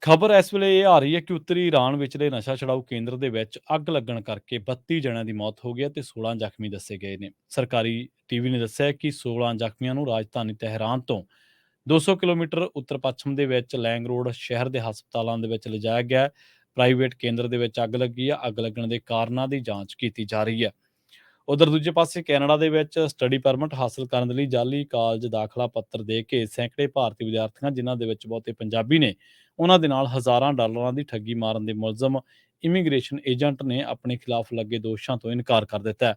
ਖਬਰ ਇਸ ਵੇਲੇ ਇਹ ਆ ਰਹੀ ਹੈ ਕਿ ਉੱਤਰੀ ਈਰਾਨ ਵਿਚਲੇ ਨਸ਼ਾ ਛੁਡਾਊ ਕੇਂਦਰ ਦੇ ਵਿੱਚ ਅੱਗ ਲੱਗਣ ਕਰਕੇ 32 ਜਣਿਆਂ ਦੀ ਮੌਤ ਹੋ ਗਈ ਹੈ ਤੇ 16 ਜ਼ਖਮੀ ਦੱਸੇ ਗਏ ਨੇ। ਸਰਕਾਰੀ ਟੀਵੀ ਨੇ ਦੱਸਿਆ ਹੈ ਕਿ 16 ਜ਼ਖਮੀਆਂ ਨੂੰ ਰਾਜਧਾਨੀ ਤਹਿਰਾਨ ਤੋਂ 200 ਕਿਲੋਮੀਟਰ ਉੱਤਰ ਪੱਛਮ ਦੇ ਵਿੱਚ ਲੈਂਗ ਰੋਡ ਸ਼ਹਿਰ ਦੇ ਹਸਪਤਾਲਾਂ ਦੇ ਵਿੱਚ ਲਿਜਾਇਆ ਗਿਆ ਹੈ। ਪ੍ਰਾਈਵੇਟ ਕੇਂਦਰ ਦੇ ਵਿੱਚ ਅੱਗ ਲੱਗੀ ਹੈ। ਅੱਗ ਲੱਗਣ ਦੇ ਕਾਰਨਾਂ ਦੀ ਜਾਂਚ ਕੀਤੀ ਜਾ ਰਹੀ ਹੈ। ਉਧਰ ਦੂਜੇ ਪਾਸੇ ਕੈਨੇਡਾ ਦੇ ਵਿੱਚ ਸਟੱਡੀ ਪਰਮਿਟ ਹਾਸਲ ਕਰਨ ਦੇ ਲਈ ਜਾਲੀ ਕਾਲਜ ਦਾਖਲਾ ਪੱਤਰ ਦੇ ਕੇ ਸੈਂਕੜੇ ਭਾਰਤੀ ਵਿਦਿਆਰਥੀਆਂ, ਜਿਨ੍ਹਾਂ ਦੇ ਵਿੱਚ ਬਹੁਤੇ ਪੰਜਾਬੀ ਨੇ, ਉਹਨਾਂ ਦੇ ਨਾਲ ਹਜ਼ਾਰਾਂ ਡਾਲਰਾਂ ਦੀ ਠੱਗੀ ਮਾਰਨ ਦੇ ਮੁਲਜ਼ਮ ਇਮੀਗ੍ਰੇਸ਼ਨ ਏਜੰਟ ਨੇ ਆਪਣੇ ਖਿਲਾਫ ਲੱਗੇ ਦੋਸ਼ਾਂ ਤੋਂ ਇਨਕਾਰ ਕਰ ਦਿੱਤਾ ਹੈ।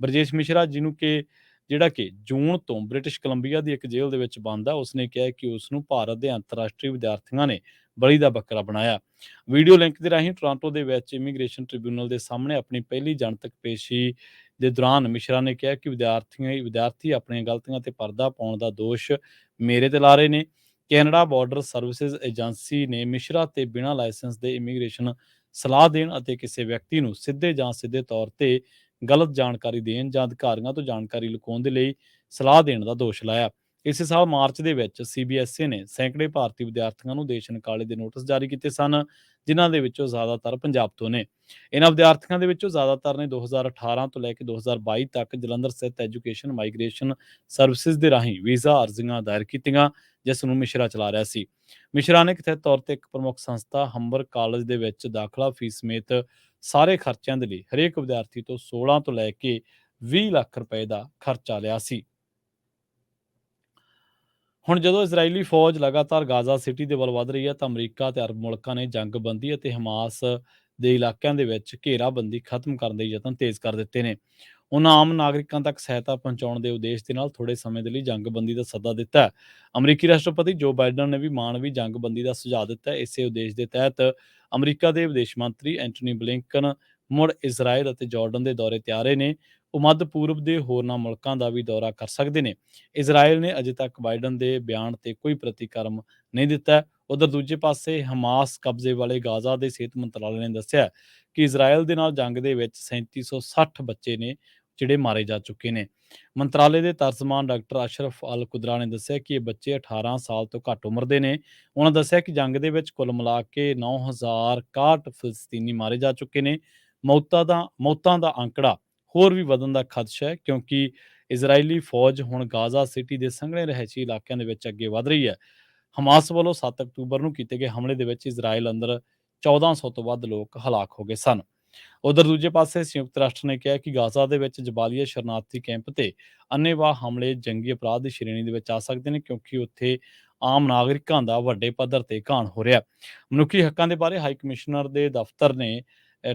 ਬਰਜੇਸ਼ ਮਿਸ਼ਰਾ, ਜਿਹਨੂੰ ਕਿ ਜਿਹੜਾ ਕਿ ਜੂਨ ਤੋਂ ਬ੍ਰਿਟਿਸ਼ ਕੋਲੰਬੀਆ ਦੀ ਇੱਕ ਜੇਲ੍ਹ ਦੇ ਵਿੱਚ ਬੰਦ ਹੈ, ਉਸਨੇ ਕਿਹਾ ਕਿ ਉਸ ਨੂੰ ਭਾਰਤ ਦੇ ਅੰਤਰਰਾਸ਼ਟਰੀ ਵਿਦਿਆਰਥੀਆਂ ਨੇ ਬਲੀ ਦਾ ਬੱਕਰਾ ਬਣਾਇਆ। ਵੀਡੀਓ ਲਿੰਕ ਦੇ ਰਾਹੀਂ ਟੋਰਾਂਟੋ ਦੇ ਵਿੱਚ ਇਮੀਗ੍ਰੇਸ਼ਨ ਟ੍ਰਿਬਿਊਨਲ ਦੇ ਸਾਹਮਣੇ ਆਪਣੀ ਪਹਿਲੀ ਜਨਤਕ ਪੇਸ਼ੀ ਦੇ ਦੌਰਾਨ ਮਿਸ਼ਰਾ ਨੇ ਕਿਹਾ ਕਿ ਵਿਦਿਆਰਥੀ ਆਪਣੀਆਂ ਗਲਤੀਆਂ ਤੇ ਪਰਦਾ ਪਾਉਣ ਦਾ ਦੋਸ਼ ਮੇਰੇ ਤੇ ਲਾ ਰਹੇ ਨੇ। ਕੈਨੇਡਾ ਬਾਰਡਰ ਸਰਵਿਸਿਜ਼ ਏਜੰਸੀ ਨੇ ਮਿਸ਼ਰਾ ਤੇ ਬਿਨਾਂ ਲਾਇਸੈਂਸ ਦੇ ਇਮੀਗ੍ਰੇਸ਼ਨ ਸਲਾਹ ਦੇਣ ਅਤੇ ਕਿਸੇ ਵਿਅਕਤੀ ਨੂੰ ਸਿੱਧੇ ਜਾਂ ਸਿੱਧੇ ਤੌਰ ਤੇ ਗਲਤ ਜਾਣਕਾਰੀ ਦੇਣ ਜਾਂ ਅਧਿਕਾਰੀਆਂ ਤੋਂ ਜਾਣਕਾਰੀ ਲੁਕਾਉਣ ਦੇ ਲਈ ਸਲਾਹ ਦੇਣ ਦਾ ਦੋਸ਼ ਲਾਇਆ। ਇਸੇ ਸਾਲ ਮਾਰਚ ਦੇ ਵਿੱਚ ਸੀਬੀਐਸਈ ਨੇ ਸੈਂਕੜੇ ਭਾਰਤੀ ਵਿਦਿਆਰਥੀਆਂ ਨੂੰ ਦੇਸ਼ ਨਿਕਾਲੇ ਦੇ ਨੋਟਿਸ ਜਾਰੀ ਕੀਤੇ ਸਨ, ਜਿਨ੍ਹਾਂ ਦੇ ਵਿੱਚੋਂ ਜ਼ਿਆਦਾਤਰ ਪੰਜਾਬ ਤੋਂ ਨੇ। ਇਹਨਾਂ ਵਿਦਿਆਰਥੀਆਂ ਦੇ ਵਿੱਚੋਂ ਜ਼ਿਆਦਾਤਰ ਨੇ 2018 ਤੋਂ ਲੈ ਕੇ 2022 ਤੱਕ ਜਲੰਧਰ ਸਥਿਤ ਐਜੂਕੇਸ਼ਨ ਮਾਈਗ੍ਰੇਸ਼ਨ ਸਰਵਿਸਿਜ਼ ਦੇ ਰਾਹੀਂ ਵੀਜ਼ਾ ਅਰਜ਼ੀਆਂ ਦਾਇਰ ਕੀਤੀਆਂ, ਜਿਸ ਨੂੰ ਮਿਸ਼ਰਾ ਚਲਾ ਰਿਹਾ ਸੀ। ਮਿਸ਼ਰਾ ਨੇ ਕਥਿਤ ਤੌਰ ਤੇ ਇੱਕ ਪ੍ਰਮੁੱਖ ਸੰਸਥਾ ਹੰਬਰ ਕਾਲਜ ਦੇ ਵਿੱਚ ਦਾਖਲਾ ਫੀਸ ਸਮੇਤ ਸਾਰੇ ਖਰਚਿਆਂ ਦੇ ਲਈ ਹਰੇਕ ਵਿਦਿਆਰਥੀ ਤੋਂ 16 ਤੋਂ ਲੈ ਕੇ 20 ਲੱਖ ਰੁਪਏ ਦਾ ਖਰਚਾ ਲਿਆ ਸੀ। ਹੁਣ ਜਦੋਂ ਇਜ਼ਰਾਈਲੀ ਫੌਜ ਲਗਾਤਾਰ ਗਾਜ਼ਾ ਸਿਟੀ ਦੇ ਵੱਲ ਵਧ ਰਹੀ ਹੈ, ਤਾਂ ਅਮਰੀਕਾ ਤੇ ਅਰਬ ਮੁਲਕਾਂ ਨੇ ਜੰਗਬੰਦੀ ਅਤੇ ਹਮਾਸ ਦੇ ਇਲਾਕਿਆਂ ਦੇ ਵਿੱਚ ਘੇਰਾਬੰਦੀ ਖਤਮ ਕਰਨ ਦੇ ਯਤਨ ਤੇਜ਼ ਕਰ ਦਿੱਤੇ ਨੇ। ਉਹਨਾਂ ਆਮ ਨਾਗਰਿਕਾਂ ਤੱਕ ਸਹਾਇਤਾ ਪਹੁੰਚਾਉਣ ਦੇ ਉਦੇਸ਼ ਦੇ ਨਾਲ ਥੋੜੇ ਸਮੇਂ ਦੇ ਲਈ ਜੰਗਬੰਦੀ ਦਾ ਸੱਦਾ ਦਿੱਤਾ ਹੈ। ਅਮਰੀਕੀ ਰਾਸ਼ਟਰਪਤੀ ਜੋ ਬਾਈਡਨ ਨੇ ਵੀ ਮਾਨਵੀ ਜੰਗਬੰਦੀ ਦਾ ਸੁਝਾਅ ਦਿੱਤਾ ਹੈ। ਇਸੇ ਉਦੇਸ਼ ਦੇ ਤਹਿਤ ਅਮਰੀਕਾ ਦੇ ਵਿਦੇਸ਼ ਮੰਤਰੀ ਐਂਟਨੀ ਬਲਿੰਕਨ ਮੁੜ ਇਜ਼ਰਾਈਲ ਅਤੇ ਜਾਰਡਨ ਦੇ ਦੌਰੇ ਤੇ ਆ ਰਹੇ ਨੇ। ਉਹ ਮੱਧ ਪੂਰਬ ਦੇ ਹੋਰਨਾਂ ਮੁਲਕਾਂ ਦਾ ਵੀ ਦੌਰਾ ਕਰ ਸਕਦੇ ਨੇ। ਇਜ਼ਰਾਈਲ ਨੇ ਅਜੇ ਤੱਕ ਬਾਈਡਨ ਦੇ ਬਿਆਨ ਤੇ ਕੋਈ ਪ੍ਰਤੀਕਰਮ ਨਹੀਂ ਦਿੱਤਾ। ਉਧਰ ਦੂਜੇ ਪਾਸੇ ਹਮਾਸ ਕਬਜ਼ੇ ਵਾਲੇ ਗਾਜ਼ਾ ਦੇ ਸਿਹਤ ਮੰਤਰਾਲੇ ਨੇ ਦੱਸਿਆ ਕਿ ਇਜ਼ਰਾਈਲ ਦੇ ਨਾਲ ਜੰਗ ਦੇ ਵਿੱਚ 3760 ਬੱਚੇ ਨੇ ਜਿਹੜੇ ਮਾਰੇ ਜਾ ਚੁੱਕੇ ਨੇ। ਮੰਤਰਾਲੇ ਦੇ ਤਰਜਮਾਨ ਡਾਕਟਰ ਅਸ਼ਰਫ ਅਲ ਕੁਦਰਾ ਨੇ ਦੱਸਿਆ ਕਿ ਇਹ ਬੱਚੇ 18 ਸਾਲ ਤੋਂ ਘੱਟ ਉਮਰ ਦੇ ਨੇ। ਉਹਨਾਂ ਦੱਸਿਆ ਕਿ ਜੰਗ ਦੇ ਵਿੱਚ ਕੁੱਲ ਮਿਲਾ ਕੇ 9061 ਫਿਲਸਤੀਨੀ ਮਾਰੇ ਜਾ ਚੁੱਕੇ ਨੇ। ਮੌਤਾਂ ਦਾ ਅੰਕੜਾ ਹੋਰ ਵੀ ਵਧਣ ਦਾ ਖਦਸ਼ਾ ਹੈ, ਕਿਉਂਕਿ ਇਜ਼ਰਾਈਲੀ ਫੌਜ ਹੁਣ ਗਾਜ਼ਾ ਸਿਟੀ ਦੇ ਸੰਘਣੇ ਰਿਹਾਇਸ਼ੀ ਇਲਾਕਿਆਂ ਦੇ ਵਿੱਚ ਅੱਗੇ ਵਧ ਰਹੀ ਹੈ। ਹਮਾਸ ਵੱਲੋਂ 7 ਅਕਤੂਬਰ ਨੂੰ ਕੀਤੇ ਗਏ ਹਮਲੇ ਦੇ ਵਿੱਚ ਇਜ਼ਰਾਈਲ ਅੰਦਰ 1400 ਤੋਂ ਵੱਧ ਲੋਕ ਹਲਾਕ ਹੋ ਗਏ ਸਨ। ਉਧਰ ਦੂਜੇ ਪਾਸੇ ਸੰਯੁਕਤ ਰਾਸ਼ਟਰ ਨੇ ਕਿਹਾ ਕਿ ਗਾਜ਼ਾ ਦੇ ਵਿੱਚ ਜਬਾਲੀਆ ਸ਼ਰਨਾਰਥੀ ਕੈਂਪ ਤੇ ਅੰਨ੍ਹੇਵਾਹ ਹਮਲੇ ਜੰਗੀ ਅਪਰਾਧ ਦੀ ਸ਼੍ਰੇਣੀ ਦੇ ਵਿੱਚ ਆ ਸਕਦੇ ਨੇ, ਕਿਉਂਕਿ ਉੱਥੇ ਆਮ ਨਾਗਰਿਕਾਂ ਦਾ ਵੱਡੇ ਪੱਧਰ ਤੇ ਘਾਣ ਹੋ ਰਿਹਾ। ਮਨੁੱਖੀ ਹੱਕਾਂ ਦੇ ਬਾਰੇ ਹਾਈ ਕਮਿਸ਼ਨਰ ਦੇ ਦਫ਼ਤਰ ਨੇ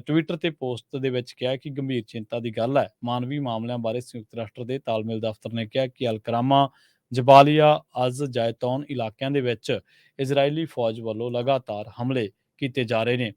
ਟਵਿੱਟਰ ਤੇ ਪੋਸਟ ਦੇ ਵਿੱਚ ਕਿਹਾ ਕਿ ਗੰਭੀਰ ਚਿੰਤਾ ਦੀ ਗੱਲ ਹੈ। ਮਾਨਵੀ ਮਾਮਲਿਆਂ ਬਾਰੇ ਸੰਯੁਕਤ ਰਾਸ਼ਟਰ ਦੇ ਤਾਲਮੇਲ ਦਫ਼ਤਰ ਨੇ ਕਿਹਾ ਕਿ ਅਲਕਰਾਮਾ, ਜਬਾਲੀਆ, ਅਜ਼ ਜੈਤੌਨ ਇਲਾਕਿਆਂ ਦੇ ਵਿੱਚ ਇਜ਼ਰਾਈਲੀ ਫੌਜ ਵੱਲੋਂ ਲਗਾਤਾਰ ਹਮਲੇ ਕੀਤੇ ਜਾ ਰਹੇ ਨੇ।